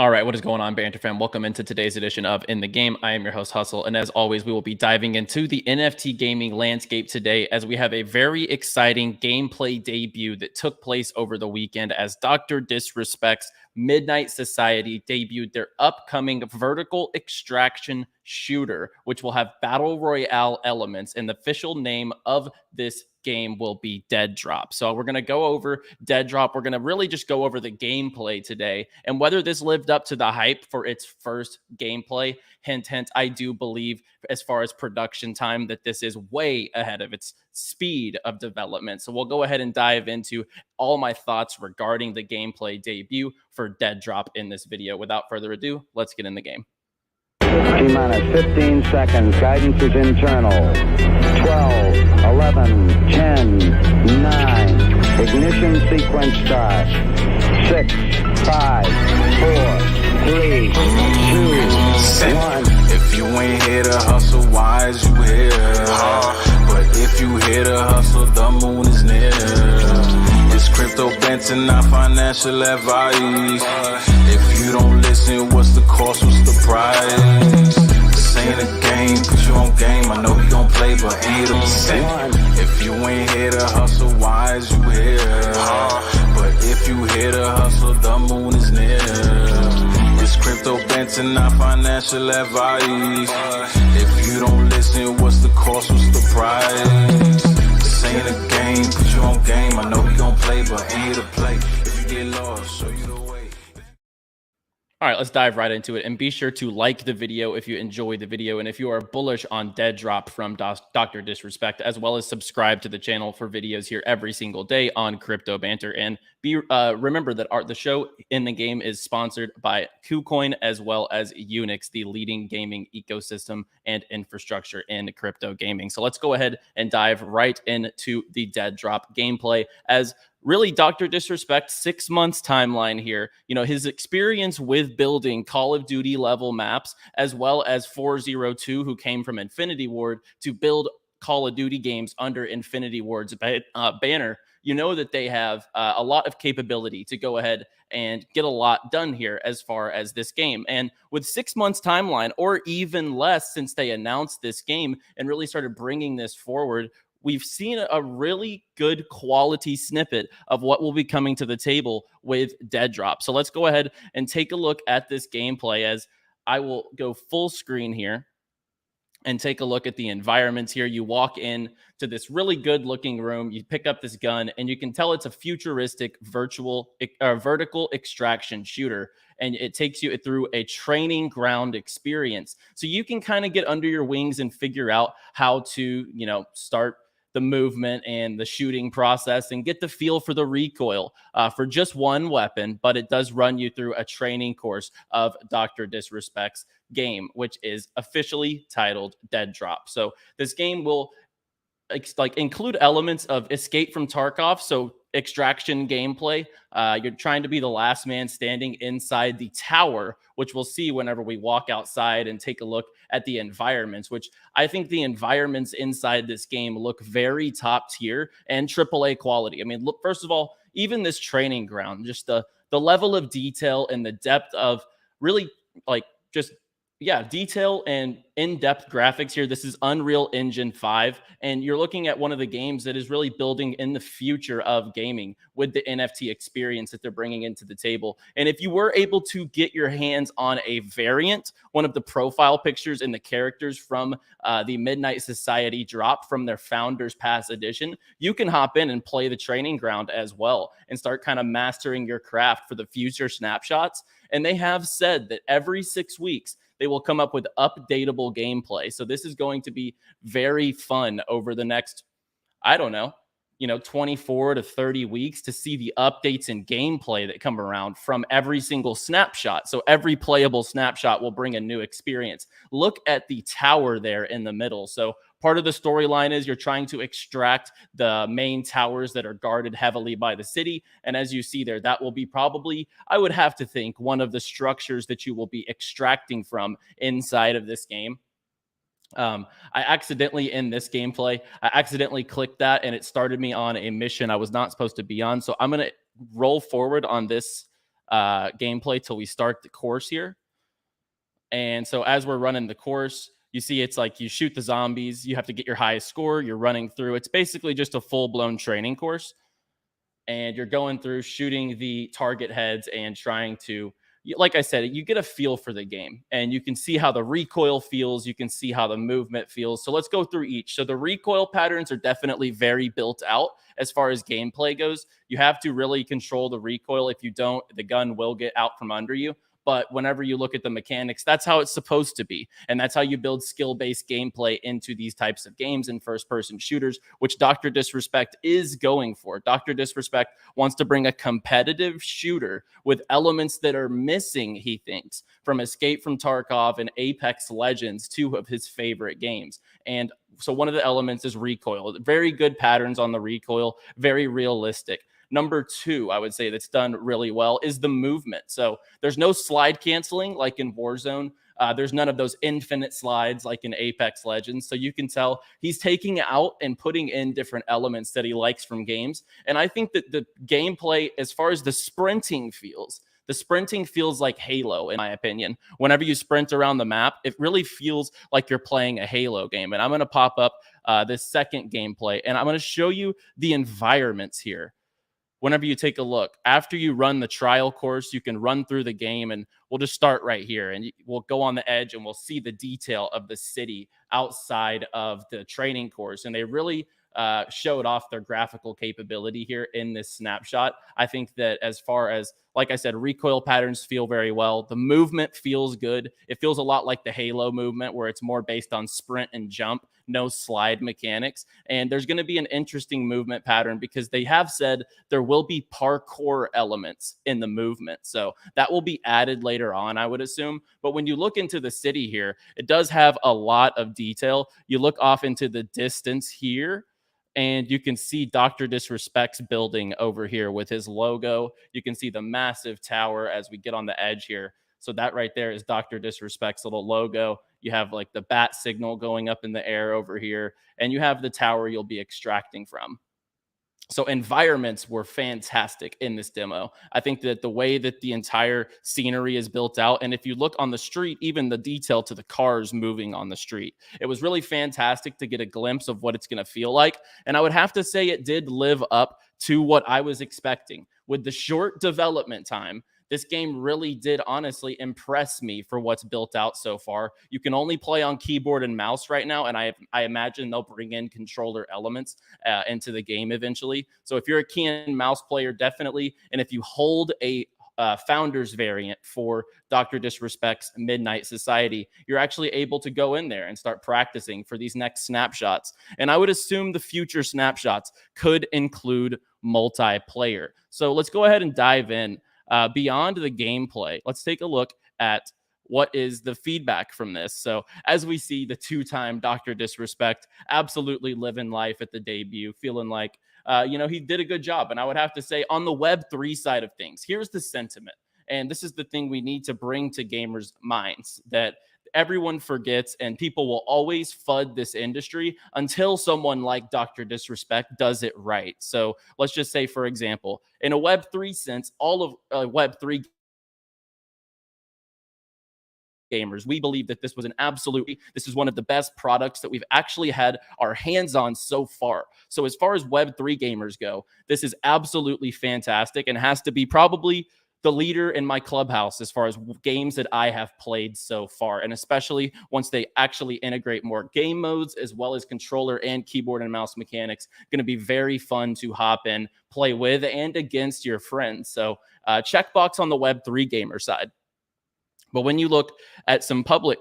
All right, what is going on, Banter fam? Welcome into today's edition of In the Game. I am your host, Hustle, and as always, we will be diving into the NFT gaming landscape today as we have a very exciting gameplay debut that took place over the weekend as Dr. Disrespect's Midnight Society debuted their upcoming vertical extraction shooter, which will have battle royale elements, and the official name of this game will be Deadrop. So we're going to go over Deadrop. We're going to really just go over the gameplay today and whether this lived up to the hype for its first gameplay. Hint, hint, I do believe as far as production time that this is way ahead of its speed of development. So we'll go ahead and dive into all my thoughts regarding the gameplay debut for Deadrop in this video. Without further ado, let's get in the game. T-minus 15 seconds. Guidance is internal. 12, 11, 10, 9. Ignition sequence start. 6, 5, 4, 3, 2, 1. If you ain't here to hustle, why is you here? But if you here to hustle, the moon is near. It's crypto Banter, not financial advice. If you don't listen, what's the cost, what's the price? This ain't a game, put you on game. I know you don't play, but ain't a percent. If you ain't here to hustle, why is you here? But if you here to hustle, the moon is near. It's crypto Banter, not financial advice. If you don't listen, what's the cost, what's the price? This ain't a game, put you on game. I know you don't play, but ain't a play. If you get lost, show you the way. All right, let's dive right into it. And be sure to like the video if you enjoy the video. And if you are bullish on Deadrop from Dr. Disrespect, as well as subscribe to the channel for videos here every single day on Crypto Banter. And remember that the show In the Game is sponsored by Kucoin as well as Unix, the leading gaming ecosystem and infrastructure in crypto gaming. So let's go ahead and dive right into the Deadrop gameplay as really Dr. Disrespect 6 months timeline here. You know, his experience with building Call of Duty level maps, as well as 402, who came from Infinity Ward to build Call of Duty games under Infinity Ward's banner. You know that they have a lot of capability to go ahead and get a lot done here as far as this game. And with 6 months timeline, or even less since they announced this game and really started bringing this forward, we've seen a really good quality snippet of what will be coming to the table with Deadrop. So let's go ahead and take a look at this gameplay as I will go full screen here and take a look at the environments here. You walk in to this really good looking room, you pick up this gun, and you can tell it's a futuristic vertical extraction shooter. And it takes you through a training ground experience. So you can kind of get under your wings and figure out how to, start the movement and the shooting process and get the feel for the recoil for just one weapon. But it does run you through a training course of Dr. Disrespect's game, which is officially titled Deadrop. So this game will include elements of Escape from Tarkov, so extraction gameplay. You're trying to be the last man standing inside the tower, which we'll see whenever we walk outside and take a look at the environments, which I think the environments inside this game look very top tier and AAA quality. I mean, look, first of all, even this training ground, just the level of detail and the depth of really detail and in-depth graphics here. This is Unreal Engine 5, and you're looking at one of the games that is really building in the future of gaming with the NFT experience that they're bringing into the table. And if you were able to get your hands on a variant, one of the profile pictures and the characters from the Midnight Society drop from their Founders Pass edition, you can hop in and play the training ground as well and start kind of mastering your craft for the future snapshots. And they have said that every 6 weeks, they will come up with updatable gameplay. So this is going to be very fun over the next, 24 to 30 weeks to see the updates and gameplay that come around from every single snapshot. So every playable snapshot will bring a new experience. Look at the tower there in the middle. So part of the storyline is you're trying to extract the main towers that are guarded heavily by the city. And as you see there, that will be probably, I would have to think, one of the structures that you will be extracting from inside of this game. I accidentally in this gameplay, I accidentally clicked that and it started me on a mission I was not supposed to be on. So I'm going to roll forward on this gameplay till we start the course here. And so as we're running the course, you see it's like you shoot the zombies, you have to get your highest score, you're running through. It's basically just a full-blown training course. And you're going through shooting the target heads and trying to, like I said, you get a feel for the game and you can see how the recoil feels. You can see how the movement feels. So let's go through each. So the recoil patterns are definitely very built out as far as gameplay goes. You have to really control the recoil. If you don't, the gun will get out from under you. But whenever you look at the mechanics, that's how it's supposed to be. And that's how you build skill-based gameplay into these types of games and first-person shooters, which Dr. Disrespect is going for. Dr. Disrespect wants to bring a competitive shooter with elements that are missing, he thinks, from Escape from Tarkov and Apex Legends, two of his favorite games. And so one of the elements is recoil. Very good patterns on the recoil, very realistic. Number two, I would say that's done really well is the movement. So there's no slide canceling like in Warzone. There's none of those infinite slides like in Apex Legends. So you can tell he's taking out and putting in different elements that he likes from games. And I think that the gameplay, as far as the sprinting feels like Halo, in my opinion. Whenever you sprint around the map, it really feels like you're playing a Halo game. And I'm going to pop up this second gameplay, and I'm going to show you the environments here. Whenever you take a look, after you run the trial course, you can run through the game, and we'll just start right here and we'll go on the edge and we'll see the detail of the city outside of the training course. And they really showed off their graphical capability here in this snapshot. I think that as far as, like I said, recoil patterns feel very well. The movement feels good. It feels a lot like the Halo movement where it's more based on sprint and jump, no slide mechanics. And there's going to be an interesting movement pattern because they have said there will be parkour elements in the movement. So that will be added later on, I would assume. But when you look into the city here, it does have a lot of detail. You look off into the distance here, and you can see Dr. Disrespect's building over here with his logo. You can see the massive tower as we get on the edge here. So that right there is Dr. Disrespect's little logo. You have like the bat signal going up in the air over here, and you have the tower you'll be extracting from. So environments were fantastic in this demo. I think that the way that the entire scenery is built out, and if you look on the street, even the detail to the cars moving on the street, it was really fantastic to get a glimpse of what it's going to feel like. And I would have to say it did live up to what I was expecting. With the short development time, this game really did honestly impress me for what's built out so far. You can only play on keyboard and mouse right now, and I imagine they'll bring in controller elements into the game eventually. So if you're a key and mouse player, definitely. And if you hold a Founders variant for Dr. Disrespect's Midnight Society, you're actually able to go in there and start practicing for these next snapshots. And I would assume the future snapshots could include multiplayer. So let's go ahead and dive in. Beyond the gameplay, let's take a look at what is the feedback from this. So as we see, the two-time Dr. Disrespect absolutely living life at the debut, feeling like, he did a good job. And I would have to say on the Web3 side of things, here's the sentiment. And this is the thing we need to bring to gamers' minds, that everyone forgets, and people will always FUD this industry until someone like Dr. Disrespect does it right. So let's just say, for example, in a Web3 sense, all of Web3 gamers, we believe that this was this is one of the best products that we've actually had our hands on so far. So as far as Web3 gamers go, this is absolutely fantastic and has to be probably the leader in my clubhouse as far as games that I have played so far. And especially once they actually integrate more game modes as well as controller and keyboard and mouse mechanics, going to be very fun to hop in, play with and against your friends. So checkbox on the Web3 gamer side. But when you look at some public,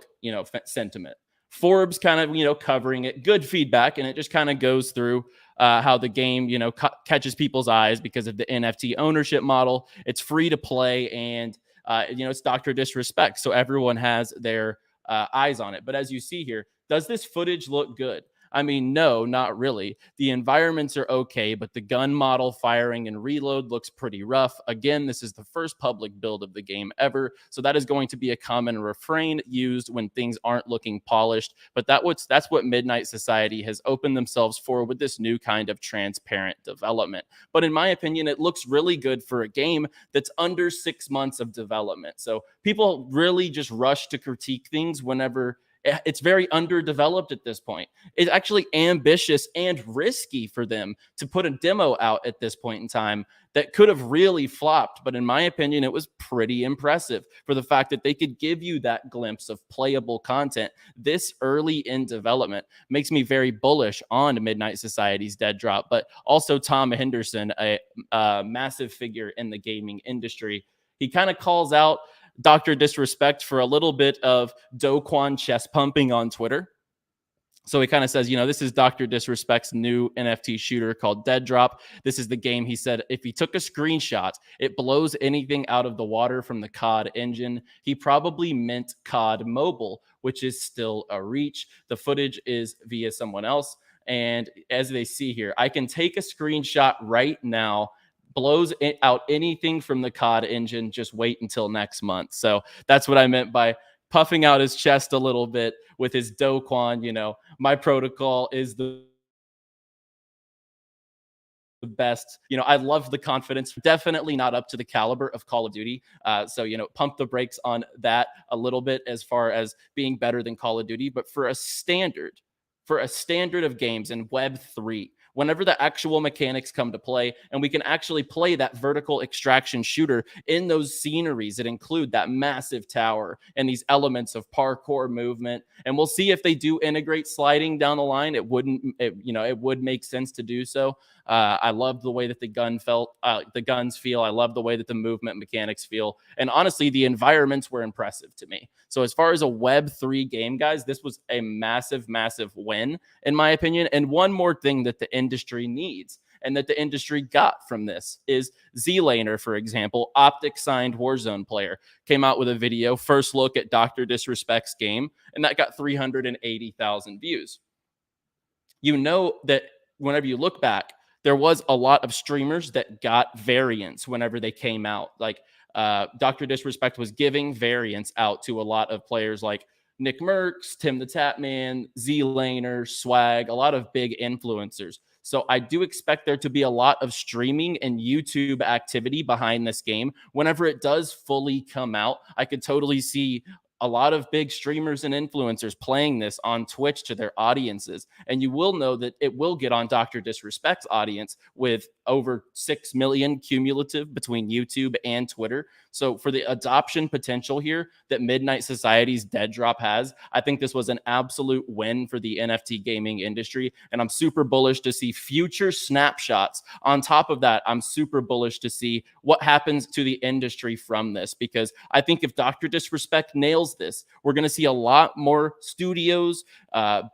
sentiment, Forbes kind of, covering it, good feedback. And it just kind of goes through how the game, catches people's eyes because of the NFT ownership model. It's free to play and, it's Dr. Disrespect. So everyone has their eyes on it. But as you see here, does this footage look good? I mean, no, not really. The environments are okay, but the gun model firing and reload looks pretty rough. Again, this is the first public build of the game ever, so that is going to be a common refrain used when things aren't looking polished. But that's what Midnight Society has opened themselves for with this new kind of transparent development. But in my opinion, it looks really good for a game that's under 6 months of development. So people really just rush to critique things whenever it's very underdeveloped at this point. It's actually ambitious and risky for them to put a demo out at this point in time that could have really flopped. But in my opinion, it was pretty impressive for the fact that they could give you that glimpse of playable content this early in development. Makes me very bullish on Midnight Society's Deadrop, but also Tom Henderson, a massive figure in the gaming industry. He kind of calls out Dr. Disrespect for a little bit of Do Kwon chest pumping on Twitter. So he kind of says, this is Dr. Disrespect's new NFT shooter called Deadrop. This is the game. He said if he took a screenshot, it blows anything out of the water from the COD engine. He probably meant COD Mobile, which is still a reach. The footage is via someone else. And as they see here, I can take a screenshot right now, blows out anything from the COD engine. Just wait until next month. So that's what I meant by puffing out his chest a little bit with his Do Kwon. My protocol is the best. I love the confidence. Definitely not up to the caliber of Call of Duty. So pump the brakes on that a little bit as far as being better than Call of Duty. But for a standard of games in Web3, whenever the actual mechanics come to play and we can actually play that vertical extraction shooter in those sceneries that include that massive tower and these elements of parkour movement. And we'll see if they do integrate sliding down the line. It would make sense to do so. I love the way that the guns feel. I love the way that the movement mechanics feel. And honestly, the environments were impressive to me. So as far as a Web3 game, guys, this was a massive, massive win, in my opinion. And one more thing that the industry needs and that the industry got from this is Z-Laner, for example, Optic signed Warzone player, came out with a video, first look at Dr. Disrespect's game, and that got 380,000 views. That whenever you look back, there was a lot of streamers that got variants whenever they came out. Like Dr. Disrespect was giving variants out to a lot of players like Nick Merckx, Tim the Tapman, Z-Laner, Swag, a lot of big influencers. So I do expect there to be a lot of streaming and YouTube activity behind this game. Whenever it does fully come out, I could totally see a lot of big streamers and influencers playing this on Twitch to their audiences. And you will know that it will get on Dr. Disrespect's audience with over 6 million cumulative between YouTube and Twitter. So for the adoption potential here that Midnight Society's Deadrop has, I think this was an absolute win for the NFT gaming industry. And I'm super bullish to see future snapshots. On top of that, I'm super bullish to see what happens to the industry from this, because I think if Dr. Disrespect nails this, we're going to see a lot more studios,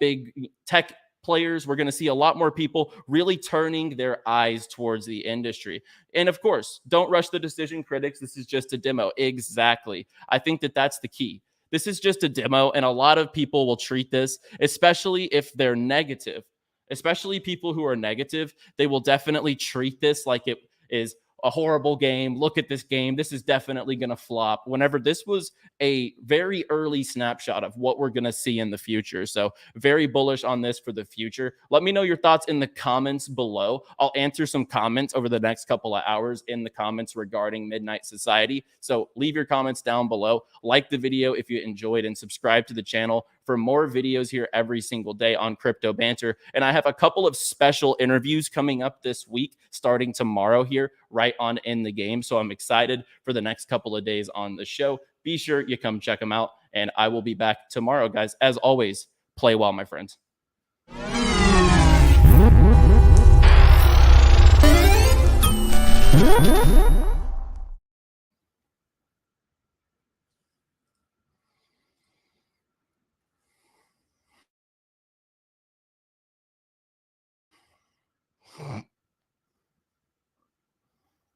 big tech players. We're going to see a lot more people really turning their eyes towards the industry. And of course, don't rush the decision, critics. This is just a demo. Exactly. I think that that's the key. This is just a demo, and a lot of people will treat this, especially if they're negative, especially people who are negative, they will definitely treat this like it is a horrible game. Look at this game. This is definitely going to flop. Whenever this was a very early snapshot of what we're going to see in the future. So very bullish on this for the future. Let me know your thoughts in the comments below. I'll answer some comments over the next couple of hours in the comments regarding Midnight Society. So leave your comments down below. Like the video if you enjoyed, and subscribe to the channel for more videos here every single day on Crypto Banter. And I have a couple of special interviews coming up this week, starting tomorrow here, right on In the Game. So I'm excited for the next couple of days on the show. Be sure you come check them out, and I will be back tomorrow, guys. As always, play well, my friends.